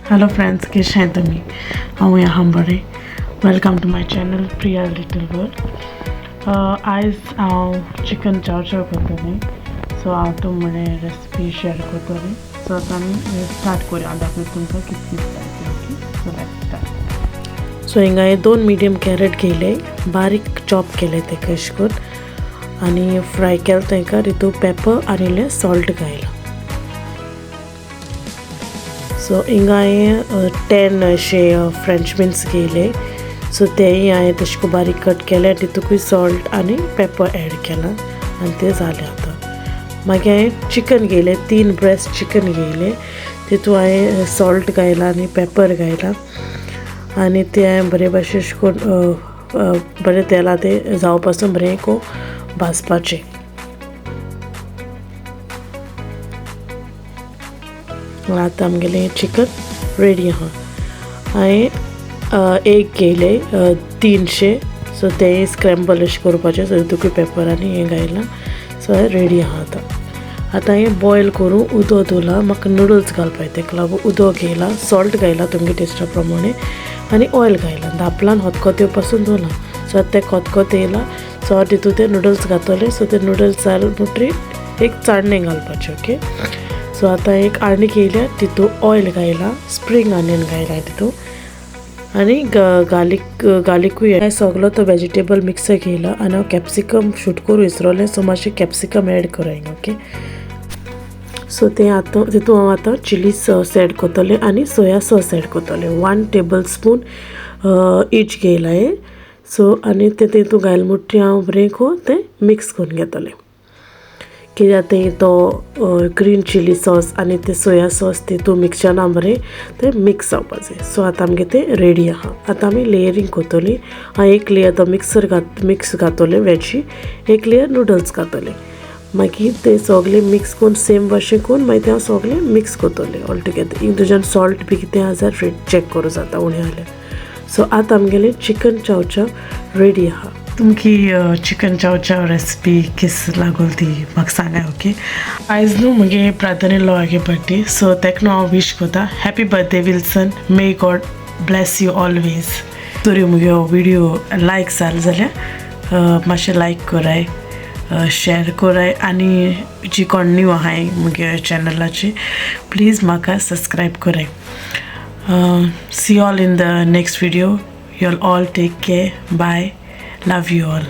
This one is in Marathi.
Hello friends, कशें आहेत तुम्ही? हांव यहाँ बरें. Welcome to my channel Priya little world. आयज हांव चिकन चाव करतलें. सो हांव तुमणे रेसिपी शेअर करतलें. सो आतां आमी स्टार्ट करूया. हांव दाखयता तुमकां कितें जाय. So let's start. सो हिंगा हे 2 मिडियम कॅरेट घेयले, बारीक चॉप केले ते कशें करून आनी फ्राय केले तांकां. तितून पेपर आनी इल्लें सॉल्ट घायला. सो हिंगा हांवें 10 अशे फ्रेंच बीन्स घेयले. सो तेय हांवें तशे करून बारीक कट केले. तितूंकूय सॉल्ट आनी पेपर एड केला आनी ते जाले आतां. मागीर हांवें चिकन घेयलें, 3 ब्रेस्ट चिकन घेयले. तितून हांवें सॉल्ट घायला आनी पेपर घायला आनी ते हांवें बरे भाशेन अशें करून बरें तेलां ते जावं पासून बरें करून भाजपाचें. आतां आमगेलें चिकन रेडी आहा. हांवें एग घेयले 300. सो तें स्क्रॅम्बल अशें करपाचें. सो तितूंकूय पेपर आनी हें घायलां. सो हें रेडी आहा आतां. आतां हें बॉयल करून उदक दवरलां. म्हाका नूडल्स घालपाक ताका लागून उदक घेयलां, सॉल्ट घायलां तुमगे टेस्टा प्रमाणे आनी ऑयल घायलां. धापलान खतखतो येवपासून दवरलां. सो आतां तें खतखतो येयलां. सो हांव तितून ते नूडल्स घातले. सो ते नूडल्स जाले म्हणटरी एक चाळणें घालपाचें. ओके. सो आतां एक आळणी घेयल्या, तितून ऑयल घायलां, स्प्रींग ऑनियन घायलां तितून आनी गार्लीकूय हें सगळो तो वेजिटेबल मिक्सर घेयला आनी हांव कॅप्सिकम शूट करूं विसरलें. सो मातशें कॅप्सिकम एड करा हिंगा. ओके. सो तें आतां तितून हांव आतां चिली सॉस एड करतलें आनी सोया सॉस एड करतलें. 1 टेबल स्पून ईच घेयला हें. सो आनी तें तितून घायलें म्हणटरी हांव बरें करून तें मिक्स करून घेतलें. कित्याक तें तो ग्रीन चिली सॉस आनी ते सोया सॉस तितून मिक्सचरां बरें तें मिक्स जावपाक जाय. सो आतां आमगे तें रेडी आहा. आतां आमी लेयरींग करतलीं. हांव एक लेयर तो मिक्स घातलें वेजी, एक लेयर नूडल्स घातलें. मागीर तें सगळें मिक्स करून सेम भाशेन करून मागीर तें हांव सगळें मिक्स करतलें ऑल टुगेदर. इंग तुज्यान सॉल्ट बी कितें आहा जाल्यार चॅक करूं जाता उणें जाल्यार. सो आतां आमगेलें चिकन चाव रेडी आहा. तुमकी चिकन चाव रेसिपी किस लागोल ती म्हाका सांगाय. ओके. आयज न्हू म्हगे brother in law birthday. So तेका न्हू हांव विश करता happy birthday Wilson. May God bless you always. तरी म्हगे विडियो लायक जाल जाल्यार मातशें लायक कराय, शेअर कराय आनी जी कोण न्यू आहाय म्हगे चॅनलाचेर प्लीज म्हाका सबस्क्रायब कराय. See you all in the next video. You all take care. Bye. Love you all.